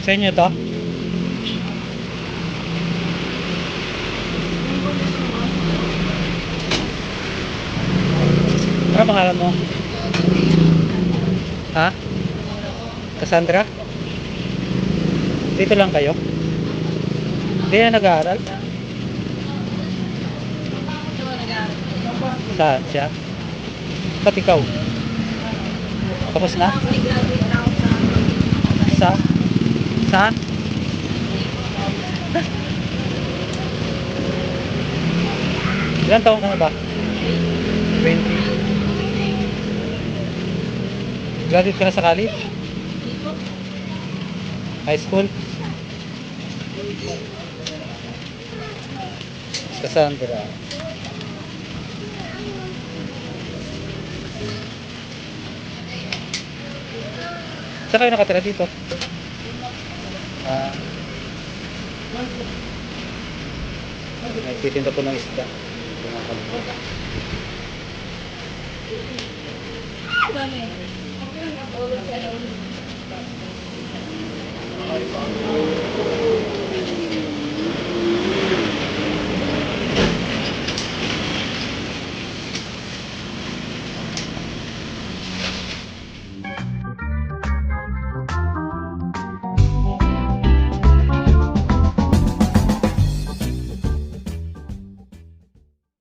Sa inyo to? Ano pangalan mo? Ha? Cassandra? Dito lang kayo? Hindi na nag-aaral? Saan siya? Ba't ikaw? Tapos na? Sa? Saan? Ilan taong ka na ba? 20. Graduate ka na sa college? High school? Cassandra. Saan kayo nakatira dito? Nagtitinda po ng isda.